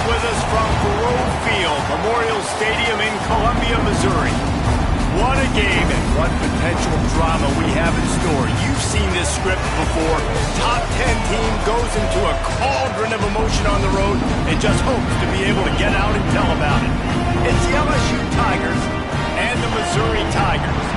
with us from Grove Field, Memorial Stadium in Columbia, Missouri. What a game and what potential drama we have in store. You've seen this script before. Top 10 team goes into a cauldron of emotion on the road and just hopes to be able to get out and tell about it. It's the LSU Tigers and the Missouri Tigers.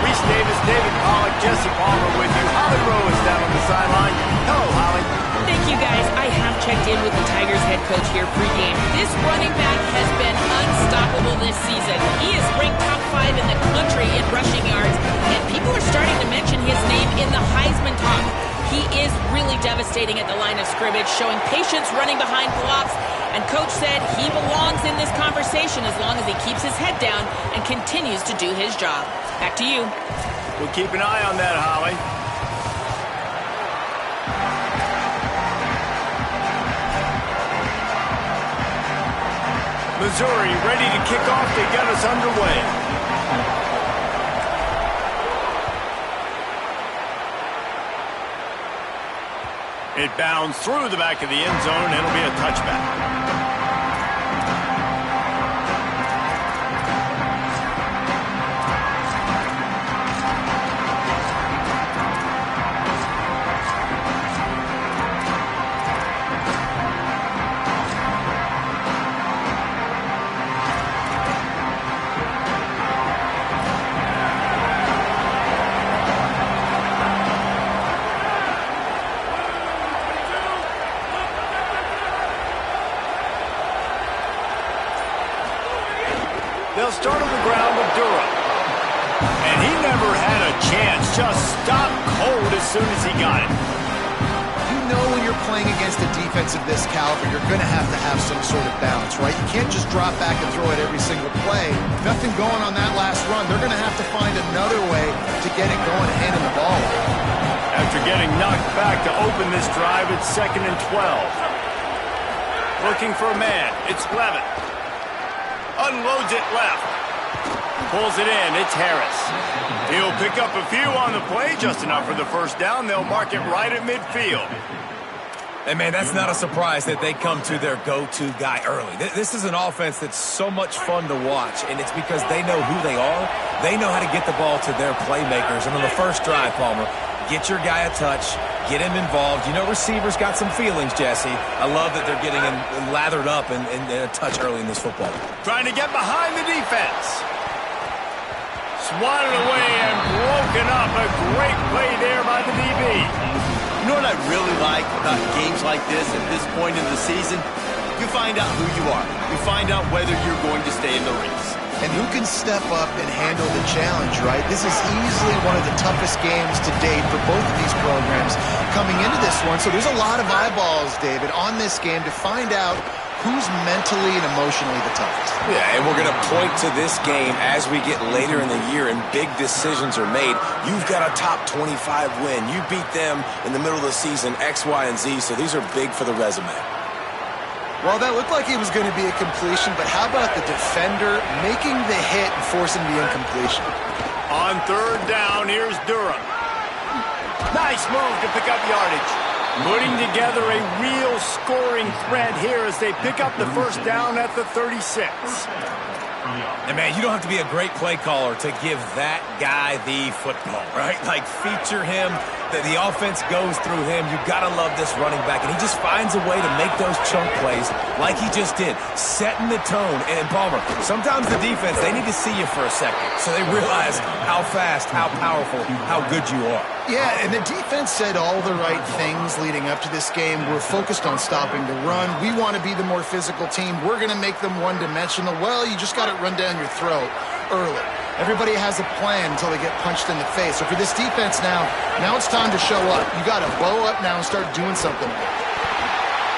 Reese Davis, David Pollack, Jesse Palmer with you. Holly Rowe is down on the sideline. Hello, Holly. Thank you, guys. I have checked in with the Tigers head coach here pregame. This running back has been unstoppable this season. He is ranked top 5 in the country in rushing yards, and people are starting to mention his name in the Heisman talk. He is really devastating at the line of scrimmage, showing patience running behind blocks, and coach said he belongs in this conversation as long as he keeps his head down and continues to do his job. Back to you. We'll keep an eye on that, Holly. Missouri ready to kick off to get us underway. It bounds through the back of the end zone. It'll be a touchback. They'll start on the ground with Durham. And he never had a chance. Just stopped cold as soon as he got it. You know when you're playing against a defense of this caliber, you're going to have some sort of balance, right? You can't just drop back and throw it every single play. Nothing going on that last run. They're going to have to find another way to get it going and handing the ball. After getting knocked back to open this drive, it's 2nd and 12. Looking for a man. It's Levitt. Unloads it left. Pulls it in. It's Harris. He'll pick up a few on the play, just enough for the first down. They'll mark it right at midfield. And, man, that's not a surprise that they come to their go-to guy early. This is an offense that's so much fun to watch, and it's because they know who they are. They know how to get the ball to their playmakers. And on the first drive, Palmer, get your guy a touch, get him involved. You know receivers got some feelings, Jesse. I love that they're getting lathered up and a touch early in this football. Trying to get behind the defense. Swatted away and broken up. A great play there by the DB. You know what I really like about games like this at this point in the season? You find out who you are. You find out whether you're going to stay in the race. And who can step up and handle the challenge, right? This is easily one of the toughest games to date for both of these programs coming into this one. So there's a lot of eyeballs, David, on this game to find out who's mentally and emotionally the toughest. Yeah, and we're going to point to this game as we get later in the year and big decisions are made. You've got a top 25 win. You beat them in the middle of the season, X, Y, and Z, so these are big for the resume. Well, that looked like it was going to be a completion, but how about the defender making the hit and forcing the incompletion? On 3rd down, here's Durham. Nice move to pick up yardage. Putting together a real scoring threat here as they pick up the first down at the 36. And, man, you don't have to be a great play caller to give that guy the football, right? Like, feature him. The offense goes through him. You've got to love this running back. And he just finds a way to make those chunk plays like he just did, setting the tone. And, Palmer, sometimes the defense, they need to see you for a second so they realize how fast, how powerful, how good you are. Yeah, and the defense said all the right things leading up to this game. We're focused on stopping the run. We want to be the more physical team. We're going to make them one-dimensional. Well, you just got it run down your throat early. Everybody has a plan until they get punched in the face. So for this defense now it's time to show up. You got to blow up now and start doing something.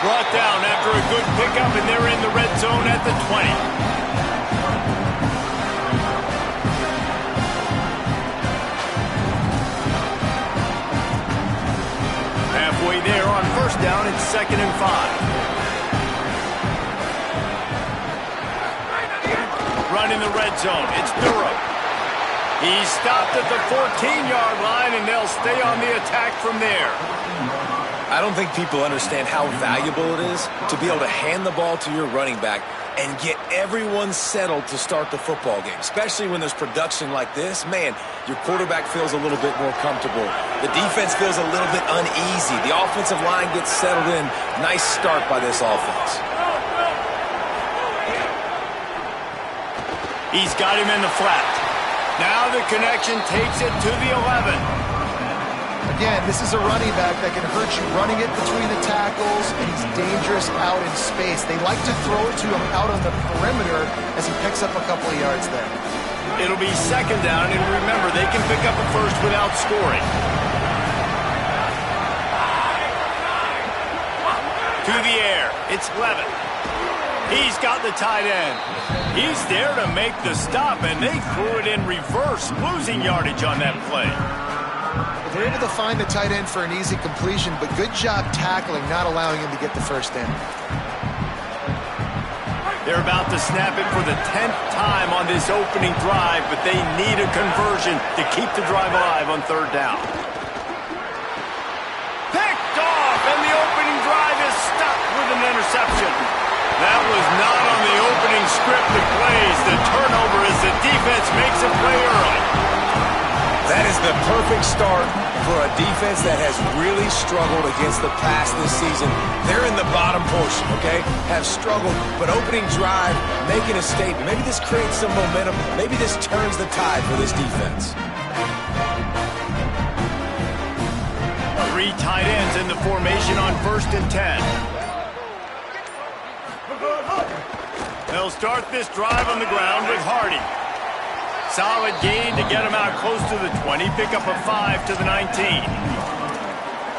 Brought down after a good pickup, and they're in the red zone at the 20. Halfway there on 1st down, it's 2nd and 5. Run in the red zone. It's Durham. He's stopped at the 14-yard line, and they'll stay on the attack from there. I don't think people understand how valuable it is to be able to hand the ball to your running back and get everyone settled to start the football game, especially when there's production like this. Man, your quarterback feels a little bit more comfortable. The defense feels a little bit uneasy. The offensive line gets settled in. Nice start by this offense. He's got him in the flat. Now the connection takes it to the 11. Again, this is a running back that can hurt you running it between the tackles, and he's dangerous out in space. They like to throw it to him out on the perimeter as he picks up a couple of yards there. It'll be second down, and remember, they can pick up a first without scoring. To the air, it's Levitt. He's got the tight end. He's there to make the stop, and they threw it in reverse, losing yardage on that play. They're able to find the tight end for an easy completion, but good job tackling, not allowing him to get the first down. They're about to snap it for the 10th time on this opening drive, but they need a conversion to keep the drive alive on third down. Picked off, and the opening drive is stopped with an interception. That was not on the opening script of plays. The turnover as the defense makes a play early. That is the perfect start for a defense that has really struggled against the pass this season. They're in the bottom portion, okay? Have struggled, but opening drive, making a statement. Maybe this creates some momentum. Maybe this turns the tide for this defense. Three tight ends in the formation on 1st and 10. They'll start this drive on the ground with Hardy. Solid gain to get him out close to the 20. Pick up a 5 to the 19.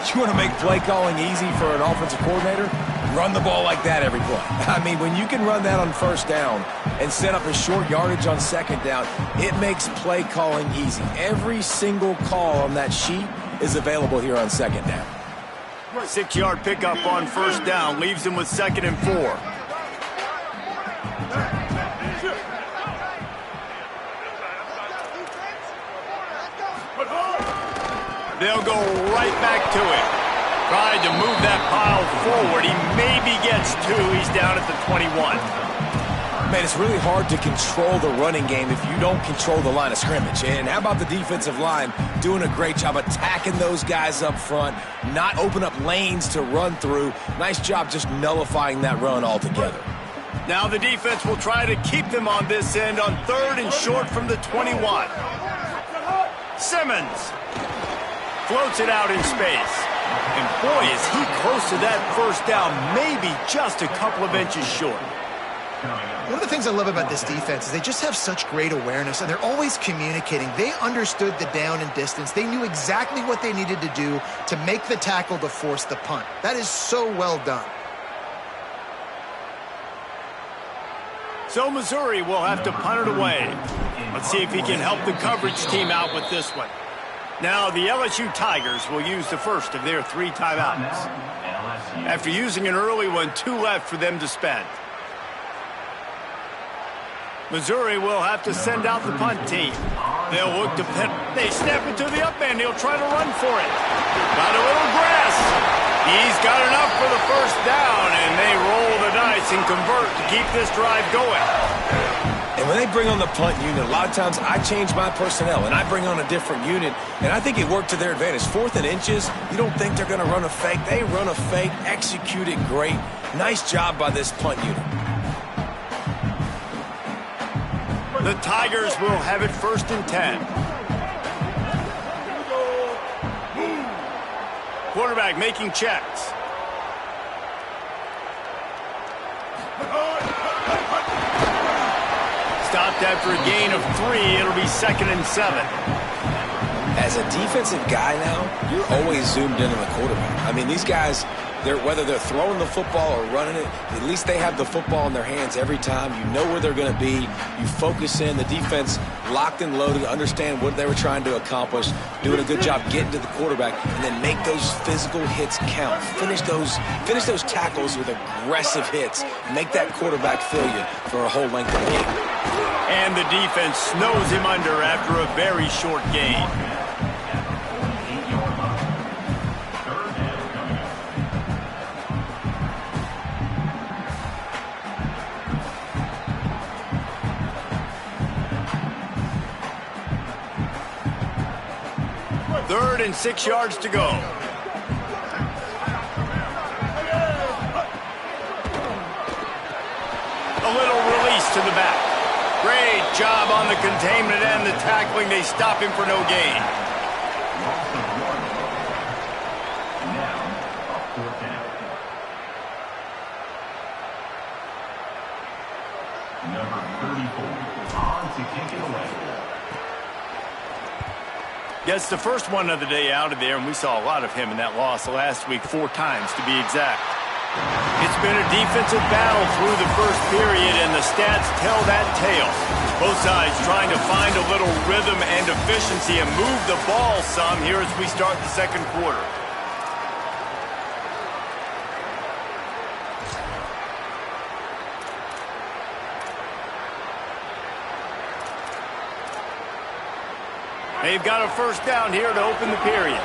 You want to make play calling easy for an offensive coordinator? Run the ball like that every play. I mean, when you can run that on first down and set up a short yardage on second down, it makes play calling easy. Every single call on that sheet is available here on second down. 6-yard pickup on first down leaves him with 2nd and 4. They'll go right back to him. Trying to move that pile forward. He maybe gets 2. He's down at the 21. Man, it's really hard to control the running game if you don't control the line of scrimmage. And how about the defensive line doing a great job attacking those guys up front, not open up lanes to run through. Nice job just nullifying that run altogether. Now the defense will try to keep them on this end on 3rd and short from the 21. Simmons floats it out in space. And boy, is he close to that first down, maybe just a couple of inches short. One of the things I love about this defense is they just have such great awareness, and they're always communicating. They understood the down and distance. They knew exactly what they needed to do to make the tackle to force the punt. That is so well done. So Missouri will have to punt it away. Let's see if he can help the coverage team out with this one. Now the LSU Tigers will use the first of their 3 timeouts. After using an early one, 2 left for them to spend. Missouri will have to send out the punt team. They'll look to pin. They snap it to the up end. He'll try to run for it. Got a little grass. He's got enough for the first down, and they roll the dice and convert to keep this drive going. And when they bring on the punt unit, a lot of times I change my personnel and I bring on a different unit, and I think it worked to their advantage. 4th and inches, you don't think they're going to run a fake. They run a fake, execute it great. Nice job by this punt unit. The Tigers will have it 1st and 10. Quarterback making checks. Stopped after a gain of 3. It'll be 2nd and 7. As a defensive guy now, you're always zoomed in on the quarterback. I mean, these guys, whether they're throwing the football or running it, at least they have the football in their hands every time. You know where they're going to be. You focus in. The defense locked and loaded, understand what they were trying to accomplish, doing a good job getting to the quarterback, and then make those physical hits count. Finish those tackles with aggressive hits. Make that quarterback feel you for a whole length of the game. And the defense snows him under after a very short gain. 6 yards to go. A little release to the back. Great job on the containment and the tackling. They stop him for no gain. Number 34, on to kick it away. Gets the first one of the day out of there, and we saw a lot of him in that loss last week, 4 times to be exact. It's been a defensive battle through the first period, and the stats tell that tale. Both sides trying to find a little rhythm and efficiency and move the ball some here as we start the second quarter. They've got a first down here to open the period.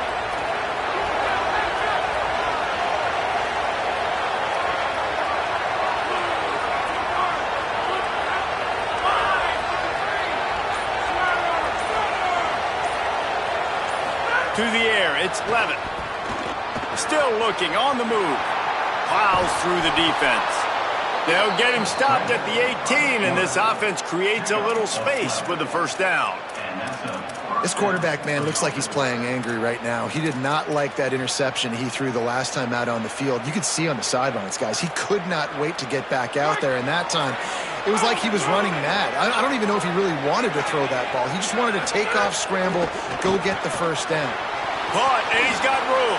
To the air, it's Levin. Still looking, on the move. Plows through the defense. They'll get him stopped at the 18, and this offense creates a little space for the first down. This quarterback, man, looks like he's playing angry right now. He did not like that interception he threw the last time out on the field. You could see on the sidelines, guys, he could not wait to get back out there, and that time it was like he was running mad. I don't even know if he really wanted to throw that ball. He just wanted to take off, scramble, go get the first down. Caught, and he's got room.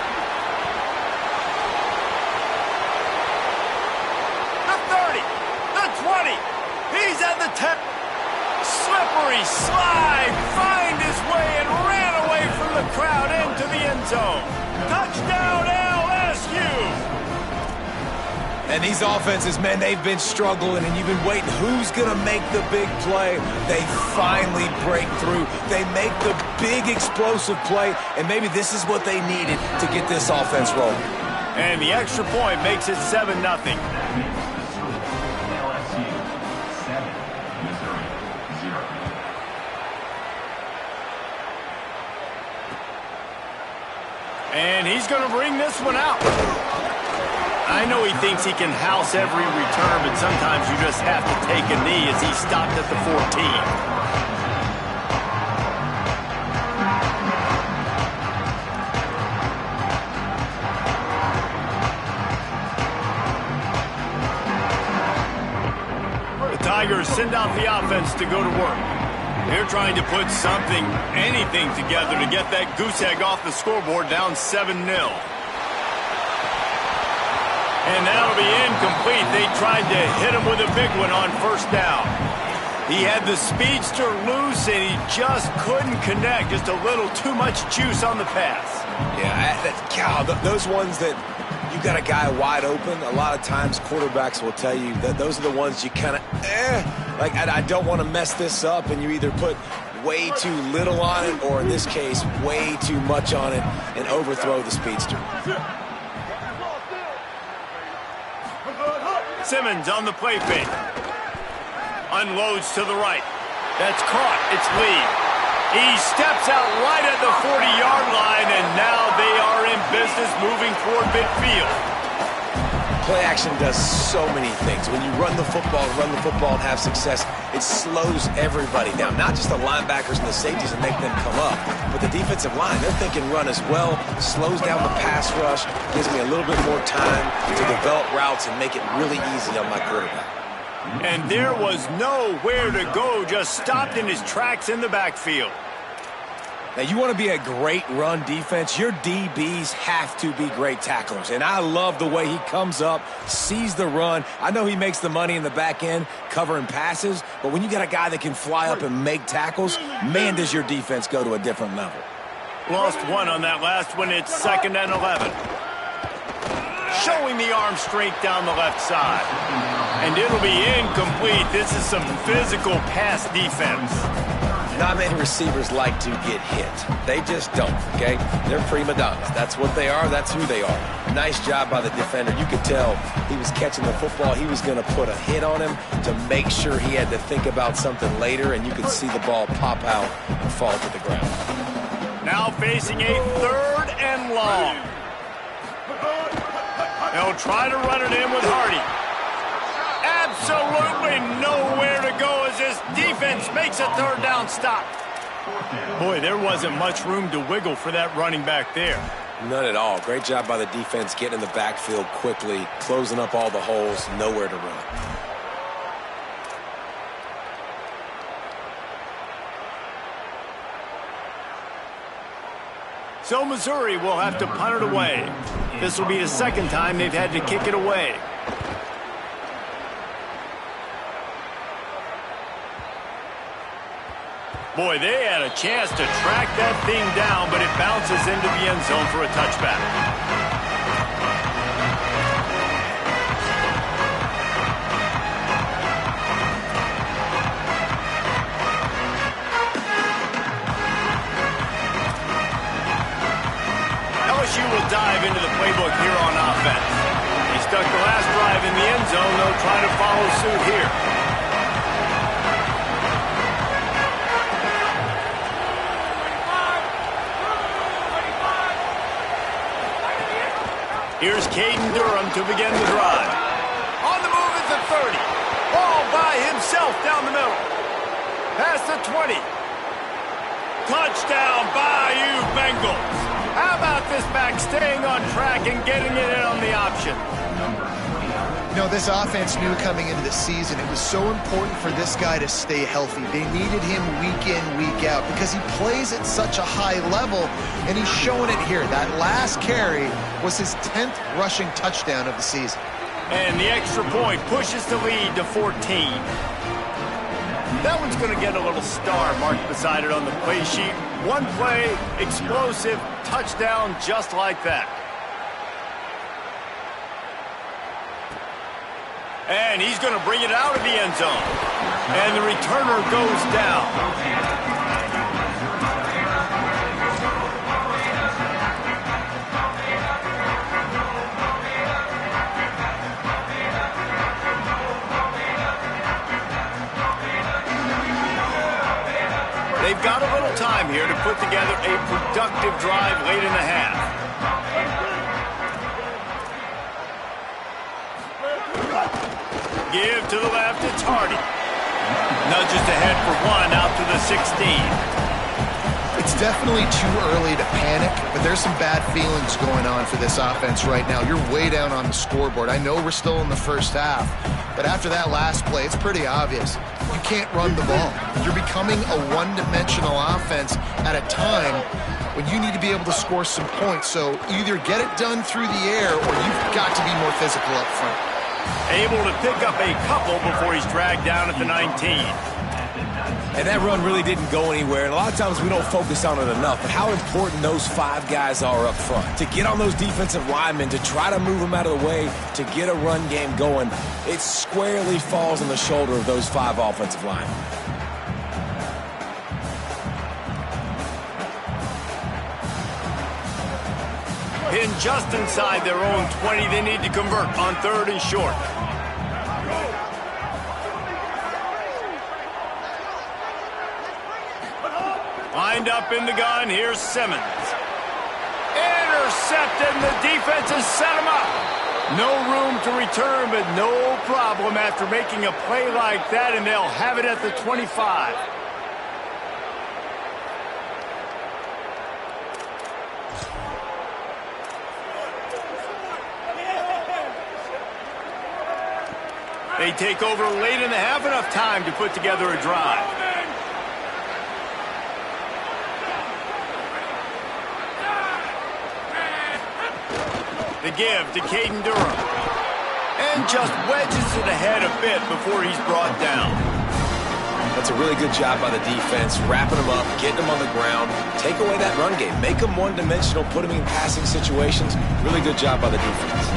The 30, the 20, he's at the 10. Slippery slide, find his way and ran away from the crowd into the end zone. Touchdown LSU. And these offenses, man, they've been struggling, and you've been waiting. Who's going to make the big play? They finally break through. They make the big explosive play, and maybe this is what they needed to get this offense rolling. And the extra point makes it 7-0. LSU 7, Missouri 0. And he's going to bring this one out. I know he thinks he can house every return, but sometimes you just have to take a knee as he stopped at the 14. Tigers send out the offense to go to work. They're trying to put something, anything together to get that goose egg off the scoreboard down 7-0. And that'll be incomplete. They tried to hit him with a big one on first down. He had the speedster loose, and he just couldn't connect. Just a little too much juice on the pass. Yeah, those ones that you got a guy wide open, a lot of times quarterbacks will tell you that those are the ones you kind of, like, I don't want to mess this up, and you either put way too little on it, or in this case, way too much on it, and overthrow the speedster. Simmons on the play fake. Unloads to the right. That's caught. It's Lee. He steps out right at the 40-yard line, and now they are in business moving toward midfield. Play action does so many things. When you run the football and have success, it slows everybody down. Not just the linebackers and the safeties and make them come up, but the defensive line, they're thinking run as well, slows down the pass rush, gives me a little bit more time to develop routes and make it really easy on my quarterback. And there was nowhere to go, just stopped in his tracks in the backfield. Now, you want to be a great run defense, your DBs have to be great tacklers. And I love the way he comes up, sees the run. I know he makes the money in the back end covering passes, but when you got a guy that can fly up and make tackles, man, does your defense go to a different level. Lost one on that last one. It's 2nd and 11. Showing the arm strength down the left side. And it'll be incomplete. This is some physical pass defense. Not many receivers like to get hit. They just don't, okay? They're prima donnas. That's what they are. That's who they are. Nice job by the defender. You could tell he was catching the football. He was going to put a hit on him to make sure he had to think about something later, and you could see the ball pop out and fall to the ground. Now facing a 3rd and long. They'll try to run it in with Hardy. Absolutely nowhere to go as this defense makes a 3rd down stop. Boy, there wasn't much room to wiggle for that running back there. None at all. Great job by the defense getting in the backfield quickly, closing up all the holes, nowhere to run. So Missouri will have to punt it away. This will be the 2nd time they've had to kick it away. Boy, they had a chance to track that thing down, but it bounces into the end zone for a touchback. LSU will dive into the playbook here on offense. They stuck the last drive in the end zone. They'll try to follow suit here. Here's Caden Durham to begin the drive. On the move at the 30. All by himself down the middle. Past the 20. Touchdown, Bayou Bengals. How about this back staying on track and getting it in on the option? You know, this offense knew coming into the season it was so important for this guy to stay healthy. They needed him week in, week out because he plays at such a high level, and he's showing it here. That last carry was his 10th rushing touchdown of the season. And the extra point pushes the lead to 14. That one's going to get a little star marked beside it on the play sheet. One play, explosive, touchdown just like that. And he's going to bring it out of the end zone. And the returner goes down. They've got a little time here to put together a productive drive late in the half. Give to the left, it's Hardy. Nudges ahead for 1 out to the 16. It's definitely too early to panic, but there's some bad feelings going on for this offense right now. You're way down on the scoreboard. I know we're still in the first half, but after that last play, it's pretty obvious. You can't run the ball. You're becoming a one-dimensional offense at a time when you need to be able to score some points. So either get it done through the air or you've got to be more physical up front. Able to pick up a couple before he's dragged down at the 19. And that run really didn't go anywhere, and a lot of times we don't focus on it enough, but how important those 5 guys are up front. To get on those defensive linemen, to try to move them out of the way, to get a run game going, it squarely falls on the shoulder of those 5 offensive linemen. Pinned just inside their own 20, they need to convert on 3rd and short. Lined up in the gun, here's Simmons. Intercepted, and the defense has set him up. No room to return, but no problem after making a play like that, and they'll have it at the 25. They take over late in the half, enough time to put together a drive. The give to Caden Durham. And just wedges it ahead a bit before he's brought down. That's a really good job by the defense, wrapping them up, getting them on the ground, take away that run game, make them one-dimensional, put them in passing situations. Really good job by the defense.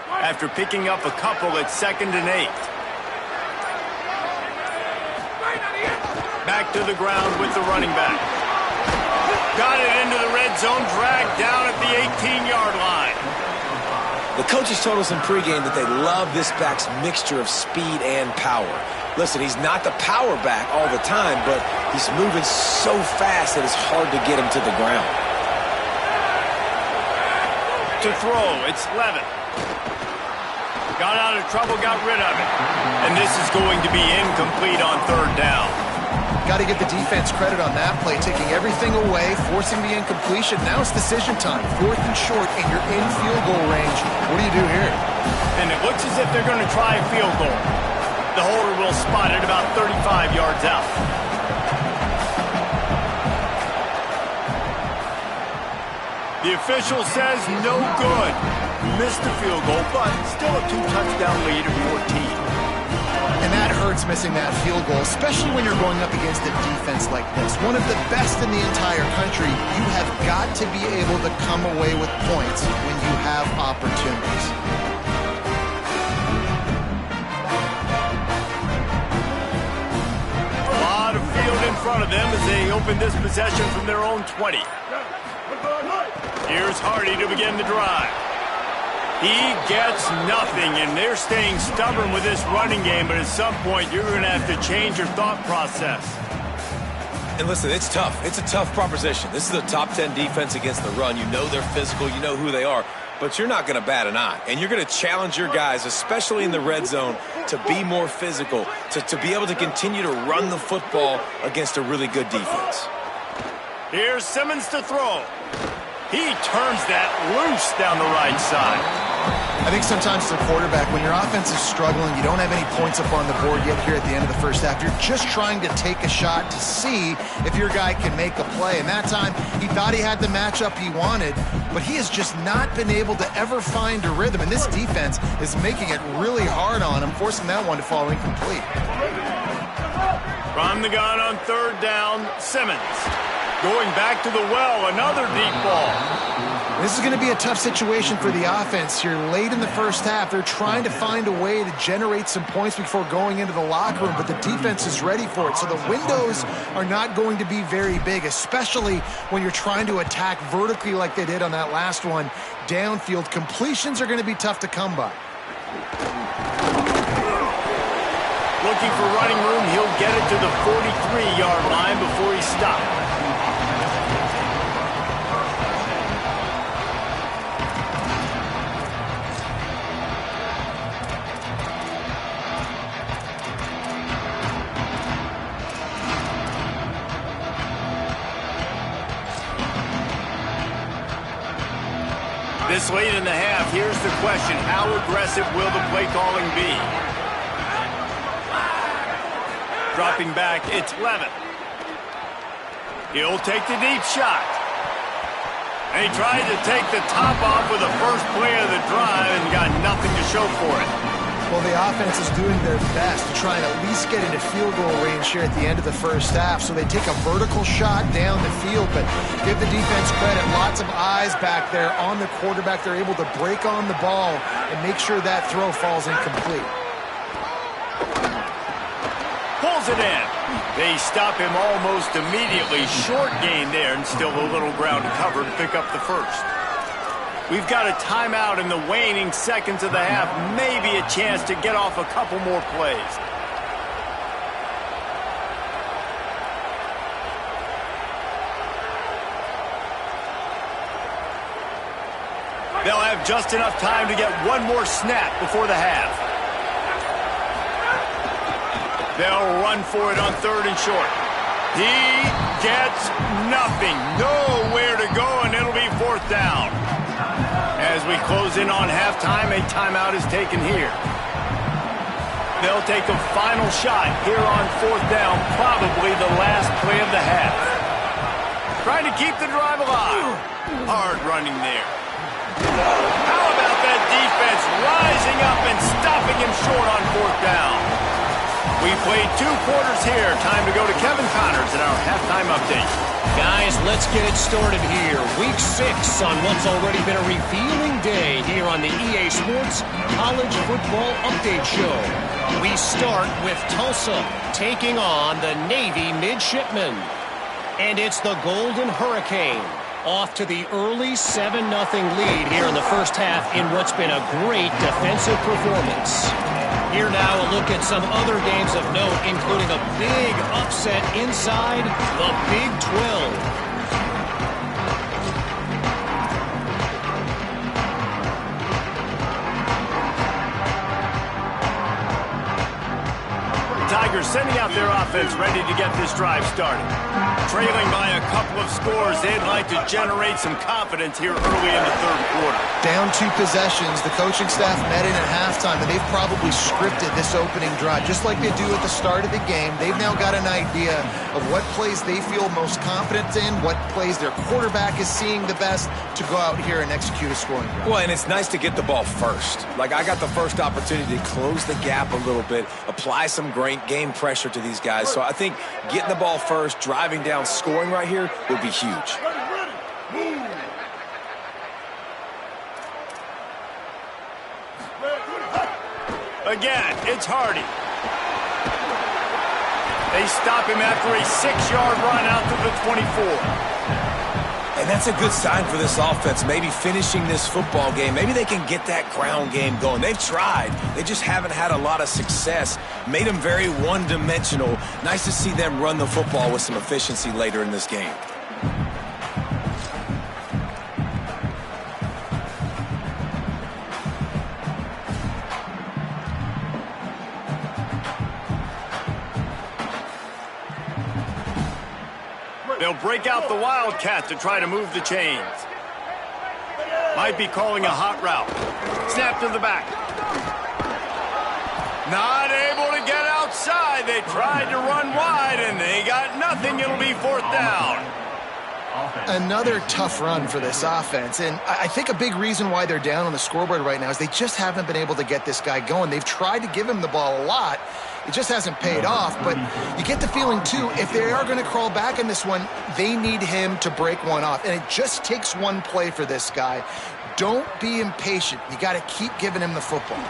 After picking up a couple at 2nd and 8. Back back to the ground with the running back. Got it into the red zone, dragged down at the 18-yard line. The coaches told us in pregame that they love this back's mixture of speed and power. Listen, he's not the power back all the time, but he's moving so fast that it's hard to get him to the ground. To throw, it's Levin. Got out of trouble, got rid of it. And this is going to be incomplete on third down. Got to give the defense credit on that play, taking everything away, forcing the incompletion. Now it's decision time. 4th and short, and you're in field goal range. What do you do here? And it looks as if they're going to try a field goal. The holder will spot it about 35 yards out. The official says no good. Missed the field goal, but still a 2-touchdown lead of your team. And that hurts missing that field goal, especially when you're going up against a defense like this. One of the best in the entire country. You have got to be able to come away with points when you have opportunities. A lot of field in front of them as they open this possession from their own 20. Here's Hardy to begin the drive. He gets nothing, and they're staying stubborn with this running game, but at some point you're going to have to change your thought process. And listen, it's tough. It's a tough proposition. This is a top 10 defense against the run. You know they're physical. You know who they are. But you're not going to bat an eye. And you're going to challenge your guys, especially in the red zone, to be more physical, to be able to continue to run the football against a really good defense. Here's Simmons to throw. He turns that loose down the right side. I think sometimes as a quarterback, when your offense is struggling, you don't have any points up on the board yet here at the end of the first half. You're just trying to take a shot to see if your guy can make a play. And that time, he thought he had the matchup he wanted, but he has just not been able to ever find a rhythm. And this defense is making it really hard on him, forcing that one to fall incomplete. From the gun on third down, Simmons. Going back to the well, another deep ball. This is going to be a tough situation for the offense here. Late in the first half, they're trying to find a way to generate some points before going into the locker room, but the defense is ready for it. So the windows are not going to be very big, especially when you're trying to attack vertically like they did on that last one. Downfield completions are going to be tough to come by. Looking for running room, he'll get it to the 43-yard line before he stops. This late in the half, here's the question. How aggressive will the play calling be? Dropping back, it's Levin. He'll take the deep shot. And he tried to take the top off with the first play of the drive and got nothing to show for it. Well, the offense is doing their best to try and at least get into field goal range here at the end of the first half. So they take a vertical shot down the field, but give the defense credit. Lots of eyes back there on the quarterback. They're able to break on the ball and make sure that throw falls incomplete. Pulls it in. They stop him almost immediately. Short gain there and still a little ground to cover to pick up the first. We've got a timeout in the waning seconds of the half. Maybe a chance to get off a couple more plays. They'll have just enough time to get one more snap before the half. They'll run for it on third and short. He gets nothing. Nowhere to go, and it'll be fourth down. As we close in on halftime, a timeout is taken here. They'll take a final shot here on fourth down, probably the last play of the half. Trying to keep the drive alive. Hard running there. How about that defense rising up and stopping him short on fourth down? We played 2 quarters here. Time to go to Kevin Connors in our halftime update. Guys, let's get it started here. Week 6 on what's already been a revealing day here on the EA Sports College Football Update Show. We start with Tulsa taking on the Navy Midshipmen. And it's the Golden Hurricane off to the early 7-0 lead here in the first half in what's been a great defensive performance. Here now a look at some other games of note, including a big upset inside the Big 12. Tigers sending out their offense ready to get this drive started. Trailing by a couple of scores, they'd like to generate some confidence here early in the third quarter. Down 2 possessions, the coaching staff met in at halftime, and they've probably scripted this opening drive. Just like they do at the start of the game, they've now got an idea of what plays they feel most confident in, what plays their quarterback is seeing the best to go out here and execute a scoring drive. Well, and it's nice to get the ball first. Like, I got the first opportunity to close the gap a little bit, apply some great game pressure to these guys. So I think getting the ball first, driving down, scoring right here would be huge. Again, it's Hardy. They stop him after a 6-yard run out to the 24. And that's a good sign for this offense, maybe finishing this football game. Maybe they can get that ground game going. They've tried. They just haven't had a lot of success. Made them very one-dimensional. Nice to see them run the football with some efficiency later in this game. They'll break out the Wildcat to try to move the chains. Might be calling a hot route. Snap to the back. Not able to get outside. They tried to run wide, and they got nothing. It'll be 4th down. Another tough run for this offense, and I think a big reason why they're down on the scoreboard right now is they just haven't been able to get this guy going. They've tried to give him the ball a lot. It just hasn't paid off, but you get the feeling, too, if they are going to crawl back in this one, they need him to break one off, and it just takes one play for this guy. Don't be impatient. You got to keep giving him the football.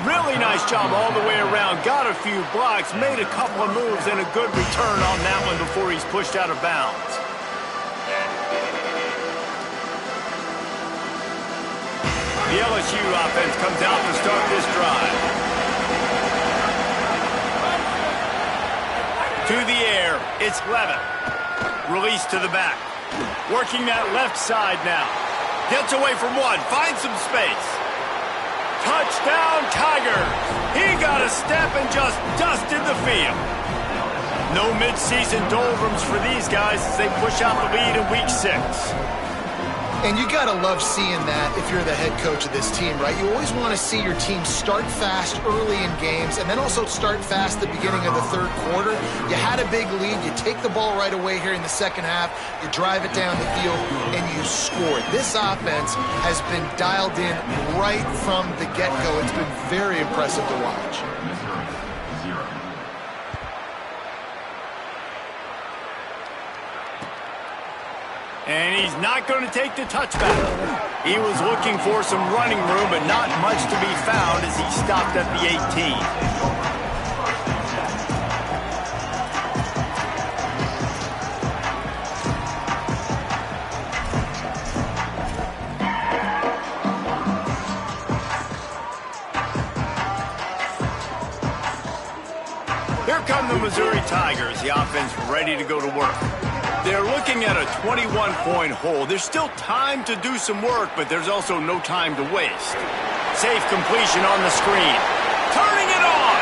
Really nice job all the way around. Got a few blocks, made a couple of moves, and a good return on that one before he's pushed out of bounds. The LSU offense comes out to start this drive. To the air, it's Levin. Release to the back. Working that left side now. Gets away from one, finds some space. Touchdown, Tigers! He got a step and just dusted the field. No midseason doldrums for these guys as they push out the lead in Week 6. And you got to love seeing that if you're the head coach of this team, right? You always want to see your team start fast early in games and then also start fast at the beginning of the third quarter. You had a big lead. You take the ball right away here in the second half. You drive it down the field, and you score. This offense has been dialed in right from the get-go. It's been very impressive to watch. And he's not going to take the touchback. He was looking for some running room, but not much to be found as he stopped at the 18. Here come the Missouri Tigers, the offense ready to go to work. They're looking at a 21-point hole. There's still time to do some work, but there's also no time to waste. Safe completion on the screen. Turning it on.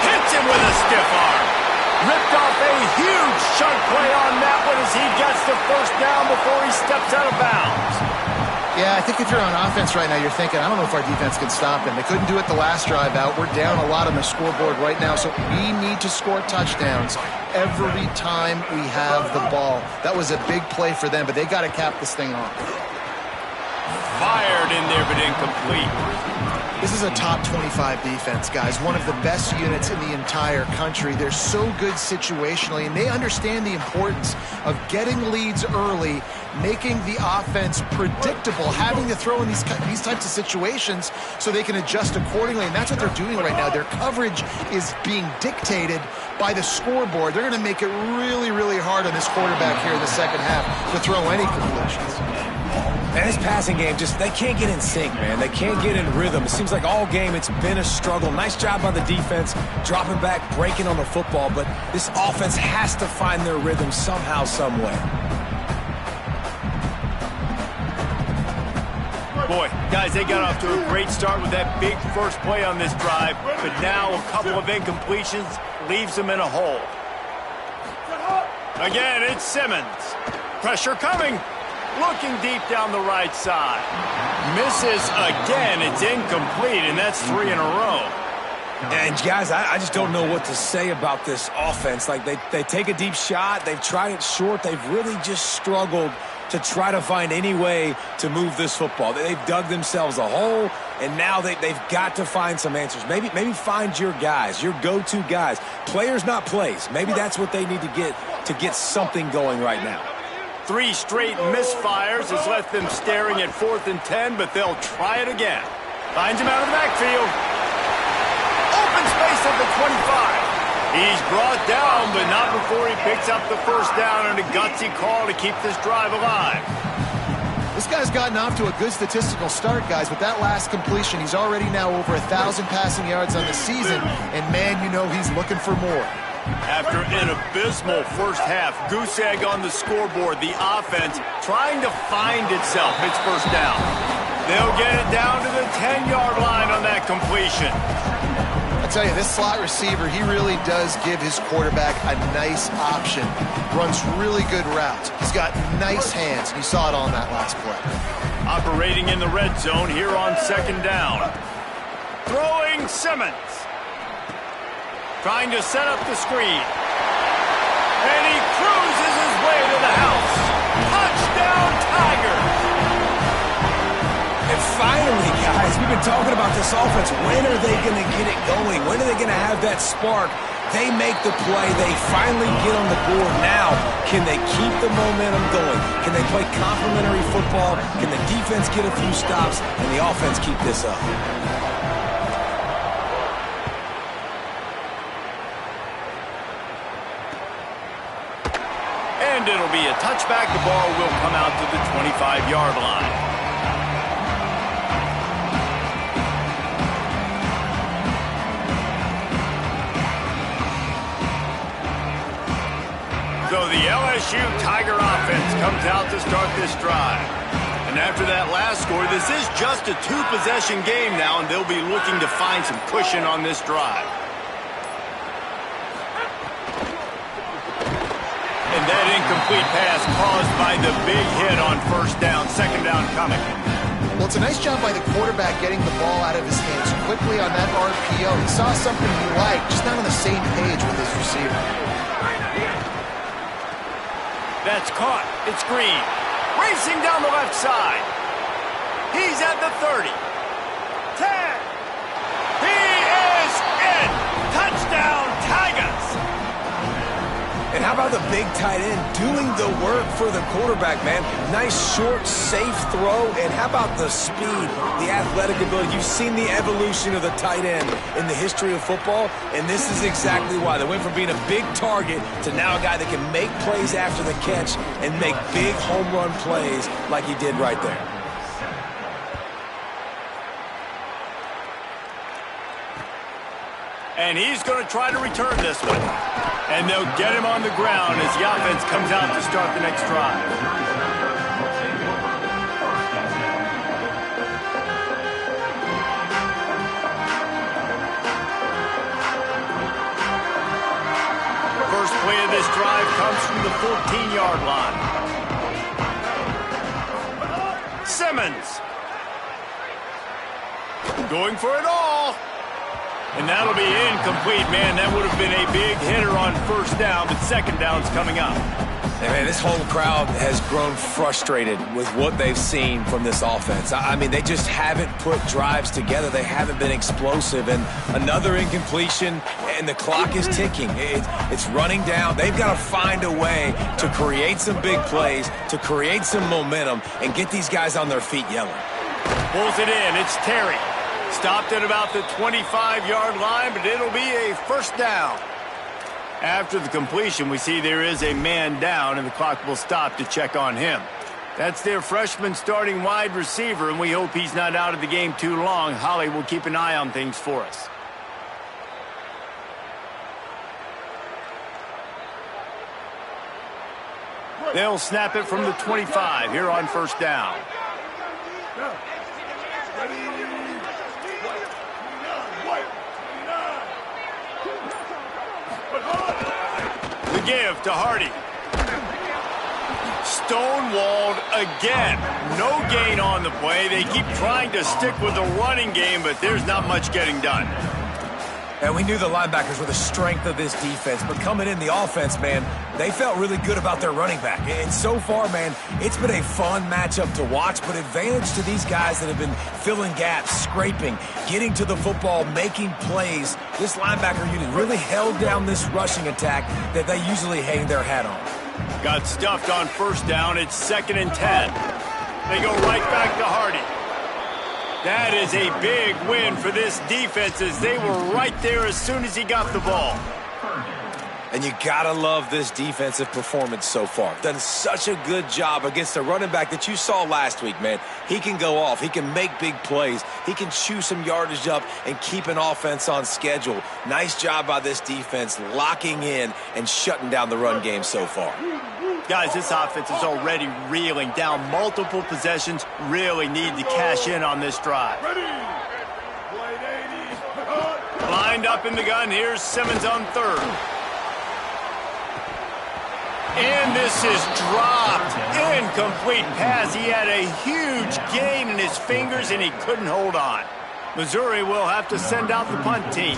Hits him with a stiff arm. Ripped off a huge chunk play on that one as he gets the first down before he steps out of bounds. Yeah, I think if you're on offense right now, you're thinking, I don't know if our defense can stop him. They couldn't do it the last drive out. We're down a lot on the scoreboard right now, so we need to score touchdowns every time we have the ball. That was a big play for them, but they got to cap this thing off. Fired in there, but incomplete. This is a top 25 defense, guys. One of the best units in the entire country. They're so good situationally, and they understand the importance of getting leads early, making the offense predictable, having to throw in these types of situations so they can adjust accordingly, and that's what they're doing right now. Their coverage is being dictated by the scoreboard. They're going to make it really, really hard on this quarterback here in the second half to throw any completions. And this passing game, they can't get in sync, man. They can't get in rhythm. It seems like all game it's been a struggle. Nice job by the defense, dropping back, breaking on the football, but this offense has to find their rhythm somehow, some way. Boy, guys, they got off to a great start with that big first play on this drive, but now a couple of incompletions leaves them in a hole. Again, it's Simmons. Pressure coming. Looking deep down the right side. Misses again. It's incomplete, and that's 3 in a row. And, guys, I just don't know what to say about this offense. Like, they take a deep shot. They've tried it short. They've really just struggled to try to find any way to move this football. They've dug themselves a hole, and now they've got to find some answers. Maybe find your guys, your go-to guys. Players, not plays. Maybe that's what they need to get something going right now. 3 straight misfires has left them staring at 4th and 10, but they'll try it again. Finds him out of the backfield. Open space at the 25. He's brought down, but not before he picks up the first down and a gutsy call to keep this drive alive. This guy's gotten off to a good statistical start, guys, but that last completion, he's already now over 1,000 passing yards on the season, and man, you know he's looking for more. After an abysmal first half, goose egg on the scoreboard, the offense trying to find itself. It's first down. They'll get it down to the 10-yard line on that completion. I tell you, this slot receiver, he really does give his quarterback a nice option. Runs really good routes. He's got nice hands, and you saw it on that last play. Operating in the red zone here on second down. Throwing Simmons. Trying to set up the screen. And he cruises his way to the house. Touchdown, Tigers! And finally, guys, we've been talking about this offense. When are they going to get it going? When are they going to have that spark? They make the play. They finally get on the board. Now, can they keep the momentum going? Can they play complementary football? Can the defense get a few stops and the offense keep this up? And it'll be a touchback. The ball will come out to the 25-yard line. So the LSU Tiger offense comes out to start this drive. And after that last score, this is just a 2-possession game now, and they'll be looking to find some cushion on this drive. And that incomplete pass caused by the big hit on first down, second down coming. Well, it's a nice job by the quarterback getting the ball out of his hands quickly on that RPO. He saw something he liked, just not on the same page with his receiver. That's caught. It's Green. Racing down the left side. He's at the 30. 10. He is in. Touchdown, Tigers. And how about the big tight end doing the work for the quarterback, man? Nice, short, safe throw. And how about the speed, the athletic ability? You've seen the evolution of the tight end in the history of football, and this is exactly why. They went from being a big target to now a guy that can make plays after the catch and make big home run plays like he did right there. And he's going to try to return this one. And they'll get him on the ground as the offense comes out to start the next drive. First play of this drive comes from the 14-yard line. Simmons. Going for it all. And that'll be incomplete, man. That would have been a big hitter on first down, but second down's coming up. And man, this whole crowd has grown frustrated with what they've seen from this offense. I mean, they just haven't put drives together. They haven't been explosive. And another incompletion, and the clock is ticking. It's running down. They've got to find a way to create some big plays, to create some momentum, and get these guys on their feet yelling. Pulls it in. It's Terry. Stopped at about the 25-yard line, but it'll be a first down. After the completion, we see there is a man down, and the clock will stop to check on him. That's their freshman starting wide receiver, and we hope he's not out of the game too long. Holly will keep an eye on things for us. They'll snap it from the 25 here on first down. The give to Hardy. Stonewalled again. No gain on the play. They keep trying to stick with the running game, but there's not much getting done. And we knew the linebackers were the strength of this defense, but coming in the offense, man, they felt really good about their running back. And so far, man, it's been a fun matchup to watch, but advantage to these guys that have been filling gaps, scraping, getting to the football, making plays. This linebacker unit really held down this rushing attack that they usually hang their hat on. Got stuffed on first down. It's 2nd and 10. They go right back to Hardy. That is a big win for this defense as they were right there as soon as he got the ball. And you gotta love this defensive performance so far. Done such a good job against the running back that you saw last week, man. He can go off. He can make big plays. He can chew some yardage up and keep an offense on schedule. Nice job by this defense locking in and shutting down the run game so far. Guys, this offense is already reeling down multiple possessions. Really need to cash in on this drive. Lined up in the gun. Here's Simmons on third. And this is dropped. Incomplete pass. He had a huge gain in his fingers, and he couldn't hold on. Missouri will have to send out the punt team.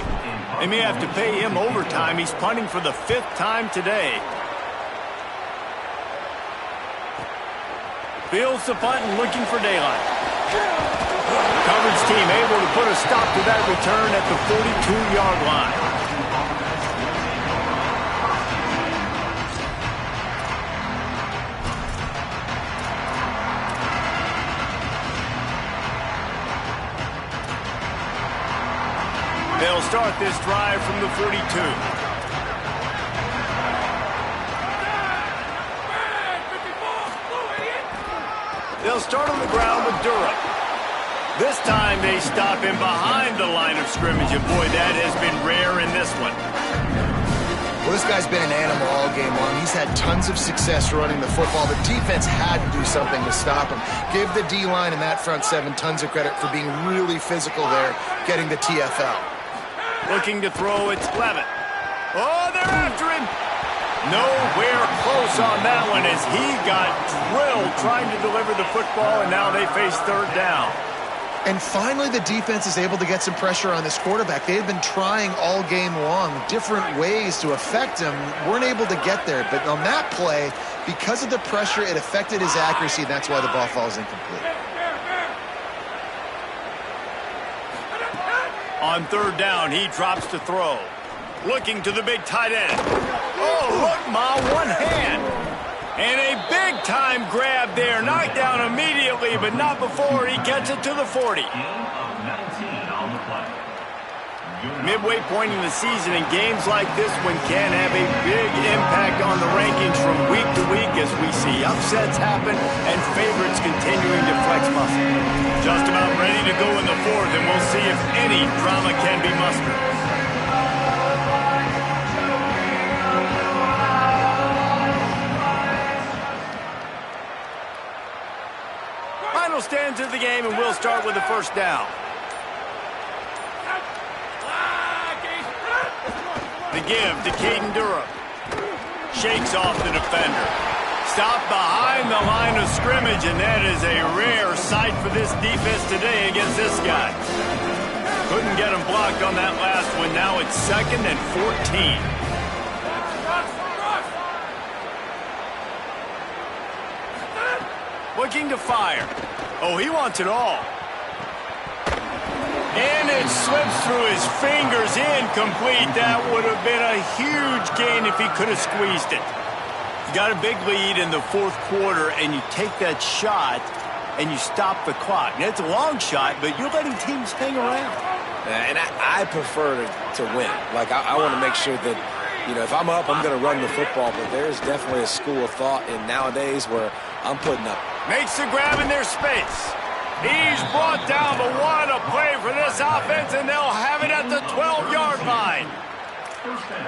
They may have to pay him overtime. He's punting for the 5th time today. Fields the punt and looking for daylight. Coverage team able to put a stop to that return at the 42-yard line. They'll start this drive from the 42. They'll start on the ground with Durham. This time they stop him behind the line of scrimmage, and boy, that has been rare in this one. Well, this guy's been an animal all game long. He's had tons of success running the football. The defense had to do something to stop him. Give the D-line and that front seven tons of credit for being really physical there, getting the TFL. Looking to throw, it's Levitt. Oh, they're after him. Nowhere close on that one as he got drilled trying to deliver the football, and now they face third down. And finally, the defense is able to get some pressure on this quarterback. They've been trying all game long different ways to affect him. Weren't able to get there, but on that play, because of the pressure, it affected his accuracy, and that's why the ball falls incomplete. On third down, he drops to throw. Looking to the big tight end. Oh, look, Ma, one hand. And a big-time grab there. Knocked down immediately, but not before he gets it to the 40. Midway point in the season, and games like this one can have a big impact on the rankings from week to week as we see upsets happen and favorites continuing to flex muscle. Just about ready to go in the 4th, and we'll see if any drama can be mustered. Final stands of the game, and we'll start with the first down. The give to Caden Durham. Shakes off the defender. Stopped behind the line of scrimmage, and that is a rare sight for this defense today against this guy. Couldn't get him blocked on that last one. Now it's 2nd and 14. Looking to fire. Oh, he wants it all. And it slips through his fingers, incomplete. That would have been a huge gain if he could have squeezed it. You got a big lead in the fourth quarter, and you take that shot, and you stop the clock. Now, it's a long shot, but you're letting teams hang around. And I prefer to win. Like, I want to make sure that, you know, if I'm up, I'm going to run the football. But there's definitely a school of thought in nowadays where I'm putting up. Makes the grab in their space. He's brought down, but what a play for this offense, and they'll have it at the 12-yard line.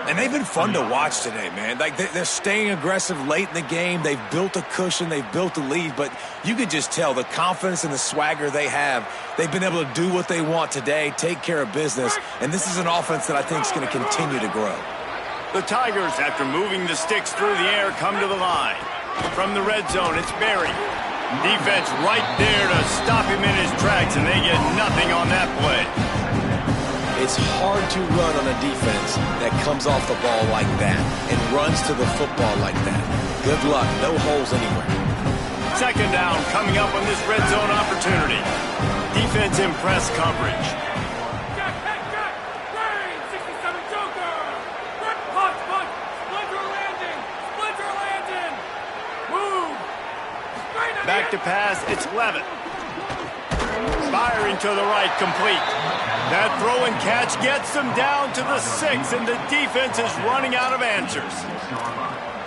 And they've been fun to watch today, man. Like, they're staying aggressive late in the game. They've built a cushion. They've built a lead. But you could just tell the confidence and the swagger they have. They've been able to do what they want today, take care of business. And this is an offense that I think is going to continue to grow. The Tigers, after moving the sticks through the air, come to the line. From the red zone, it's Berry. Defense right there to stop him in his tracks, and they get nothing on that play. It's hard to run on a defense that comes off the ball like that and runs to the football like that. Good luck. No holes anywhere. Second down coming up on this red zone opportunity. Defense in press coverage. Back to pass, it's Levitt. Firing to the right, complete. That throw and catch gets them down to the 6, and the defense is running out of answers.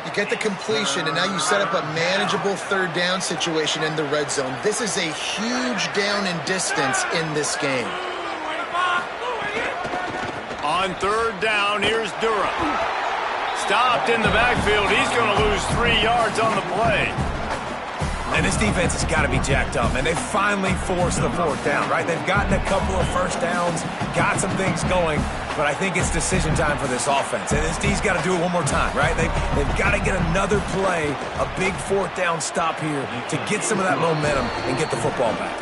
You get the completion, and now you set up a manageable third down situation in the red zone. This is a huge down in distance in this game. On third down, here's Durham. Stopped in the backfield. He's going to lose 3 yards on the play. And this defense has got to be jacked up, and they finally forced the fourth down, right? They've gotten a couple of first downs, got some things going, but I think it's decision time for this offense. And this D's got to do it one more time, right? They've got to get another play, a big fourth down stop here to get some of that momentum and get the football back.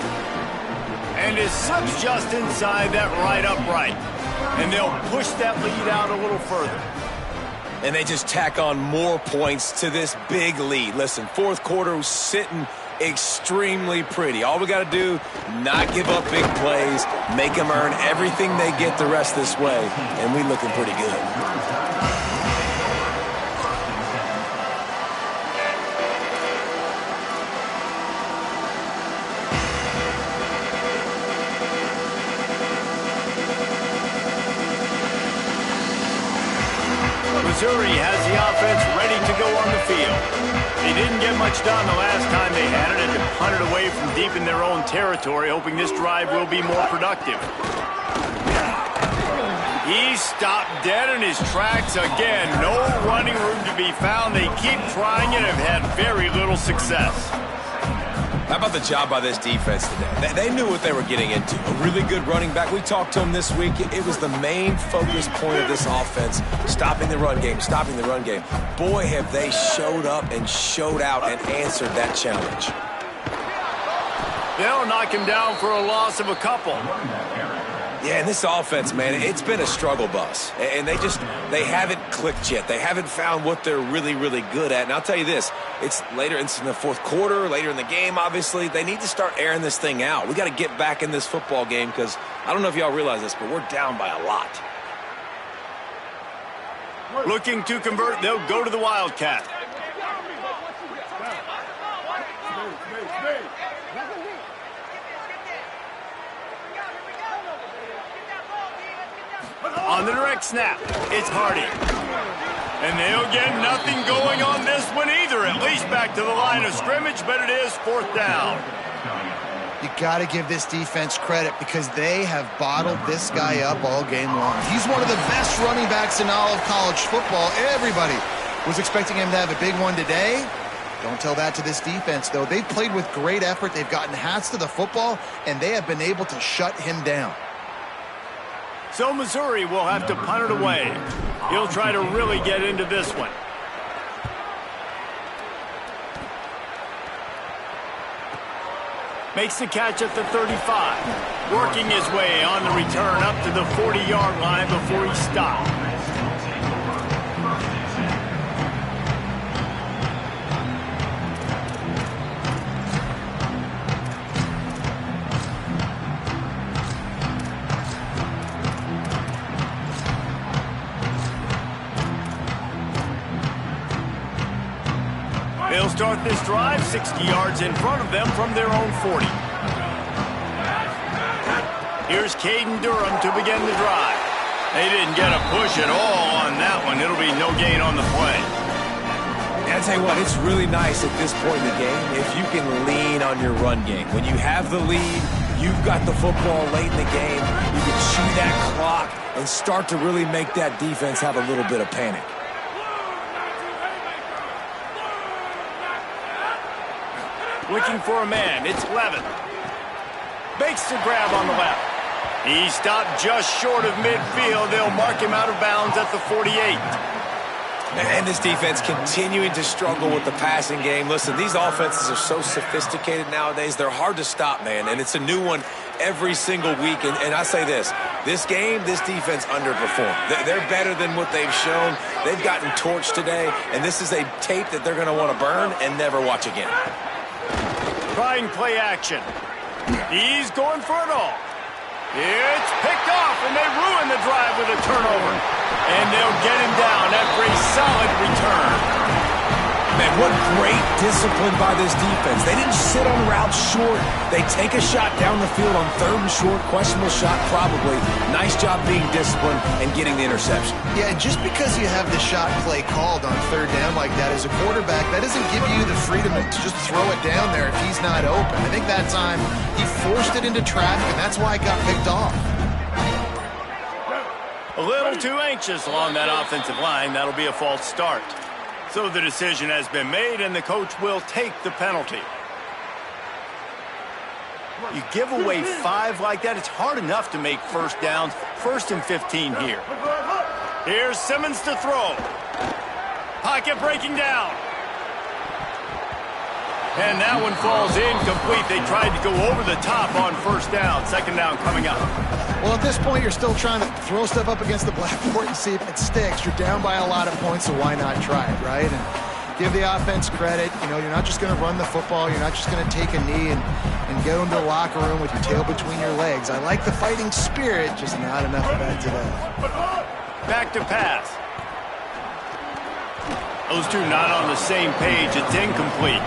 And it slips just inside that right upright. And they'll push that lead out a little further. And they just tack on more points to this big lead. Listen, fourth quarter was sitting extremely pretty. All we got to do, not give up big plays, make them earn everything they get the rest this way, and we looking pretty good. Missouri has the offense ready to go on the field. They didn't get much done the last time they had it, and to punt it away from deep in their own territory, hoping this drive will be more productive. He stopped dead in his tracks again. No running room to be found. They keep trying it and have had very little success. How about the job by this defense today? They knew what they were getting into. A really good running back. We talked to him this week. It was the main focus point of this offense, stopping the run game, stopping the run game. Boy, have they showed up and showed out and answered that challenge. They'll knock him down for a loss of a couple. Yeah, and this offense, man, it's been a struggle bus. And they haven't clicked yet. They haven't found what they're really, really good at. And I'll tell you this, it's in the fourth quarter, later in the game, obviously. They need to start airing this thing out. We got to get back in this football game because I don't know if y'all realize this, but we're down by a lot. Looking to convert, they'll go to the Wildcat. On the direct snap, it's Hardy. And they'll get nothing going on this one either, at least back to the line of scrimmage, but it is fourth down. You got to give this defense credit because they have bottled this guy up all game long. He's one of the best running backs in all of college football. Everybody was expecting him to have a big one today. Don't tell that to this defense, though. They've played with great effort. They've gotten hats to the football, and they have been able to shut him down. So Missouri will have to punt it away. He'll try to really get into this one. Makes the catch at the 35. Working his way on the return up to the 40-yard line before he stopped. They'll start this drive 60 yards in front of them from their own 40. Here's Caden Durham to begin the drive. They didn't get a push at all on that one. It'll be no gain on the play. And I'll tell you what, it's really nice at this point in the game if you can lean on your run game. When you have the lead, you've got the football late in the game, you can chew that clock and start to really make that defense have a little bit of panic. Looking for a man, it's Levin. Makes the grab on the left. He stopped just short of midfield. They'll mark him out of bounds at the 48. And this defense continuing to struggle with the passing game. Listen, these offenses are so sophisticated nowadays. They're hard to stop, man. And it's a new one every single week. And I say this game, this defense underperformed. They're better than what they've shown. They've gotten torched today. And this is a tape that they're going to want to burn and never watch again. Trying play action. He's going for it all. It's picked off, and they ruin the drive with a turnover. And they'll get him down after a solid return. Man, what great discipline by this defense. They didn't sit on routes short. They take a shot down the field on 3rd and short. Questionable shot, probably. Nice job being disciplined and getting the interception. Yeah, just because you have the shot play called on 3rd down like that as a quarterback, that doesn't give you the freedom to just throw it down there if he's not open. I think that time he forced it into traffic, and that's why it got picked off. A little too anxious along that offensive line. That'll be a false start. So the decision has been made, and the coach will take the penalty. You give away 5 like that, it's hard enough to make first downs. 1st and 15 here. Here's Simmons to throw. Pocket breaking down. And that one falls incomplete. They tried to go over the top on 1st down. 2nd down coming up. Well, at this point, you're still trying to throw stuff up against the blackboard and see if it sticks. You're down by a lot of points, so why not try it, right? And give the offense credit. You know, you're not just going to run the football. You're not just going to take a knee and go into the locker room with your tail between your legs. I like the fighting spirit, just not enough of that today. Back to pass. Those two not on the same page. It's incomplete.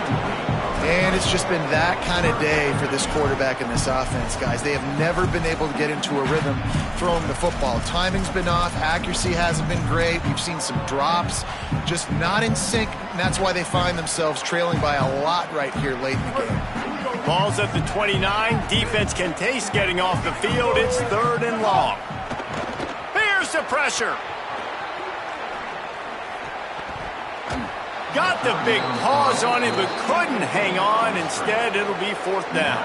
And it's just been that kind of day for this quarterback and this offense, guys. They have never been able to get into a rhythm throwing the football. Timing's been off. Accuracy hasn't been great. We've seen some drops, just not in sync, and that's why they find themselves trailing by a lot right here late in the game. Ball's at the 29. Defense can taste getting off the field. It's 3rd and long. Here's the pressure. Got the big paws on him, but couldn't hang on. Instead, it'll be 4th down.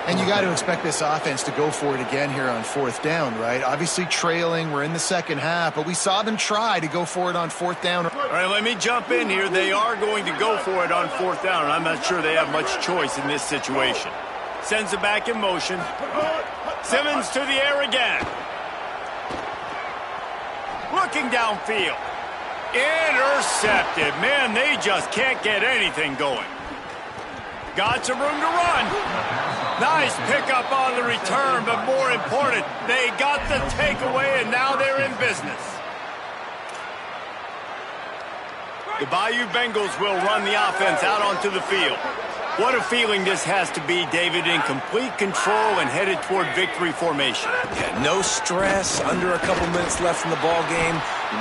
And you got to expect this offense to go for it again here on 4th down, right? Obviously trailing. We're in the 2nd half, but we saw them try to go for it on 4th down. All right, let me jump in here. They are going to go for it on 4th down, and I'm not sure they have much choice in this situation. Sends it back in motion. Simmons to the air again. Looking downfield. Intercepted. Man, they just can't get anything going. Got some room to run. Nice pickup on the return, but more important, they got the takeaway, and now they're in business. The Bayou Bengals will run the offense out onto the field. What a feeling this has to be, David, in complete control and headed toward victory formation. Yeah, no stress, under a couple minutes left in the ball game,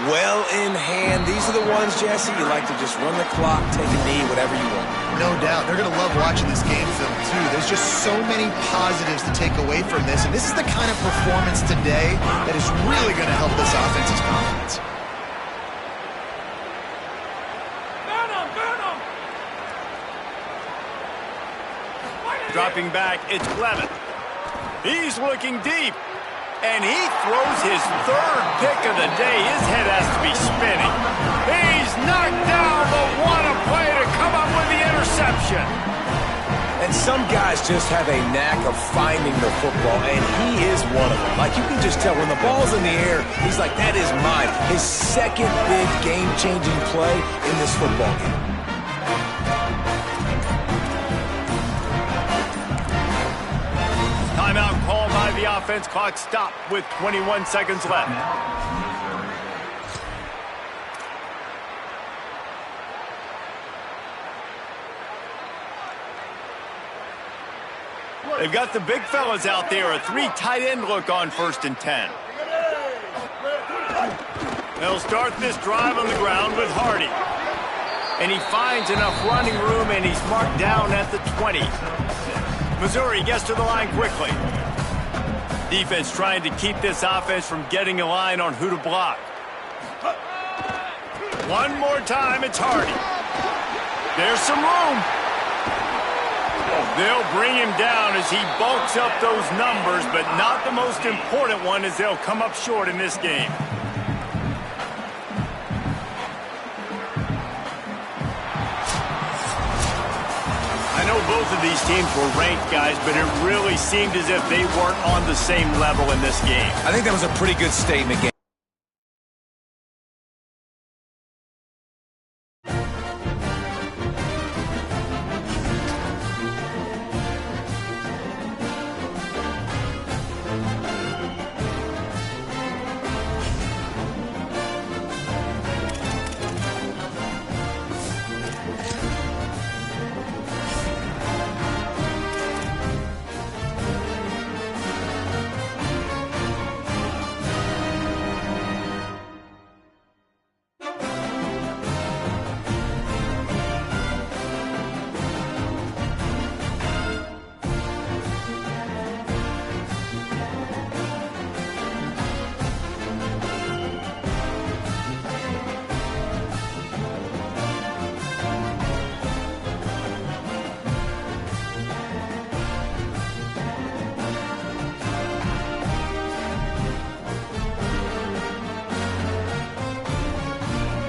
well in hand. These are the ones, Jesse, you like to just run the clock, take a knee, whatever you want. No doubt. They're going to love watching this game film, too. There's just so many positives to take away from this, and this is the kind of performance today that is really going to help this offense's confidence. Dropping back, it's Levin. He's looking deep, and he throws his 3rd pick of the day. His head has to be spinning. He's knocked down, but what a play to come up with the interception. And some guys just have a knack of finding the football, and he is one of them. Like, you can just tell when the ball's in the air, he's like, that is mine. His 2nd big game-changing play in this football game. Timeout called by the offense. Clock stopped with 21 seconds left. They've got the big fellas out there. A 3 tight end look on 1st and 10. They'll start this drive on the ground with Hardy. And he finds enough running room, and he's marked down at the 20. Missouri gets to the line quickly. Defense trying to keep this offense from getting a line on who to block. One more time, it's Hardy. There's some room. They'll bring him down as he bulks up those numbers, but not the most important one as they'll come up short in this game. I know both of these teams were ranked, guys, but it really seemed as if they weren't on the same level in this game. I think that was a pretty good statement, Gabe.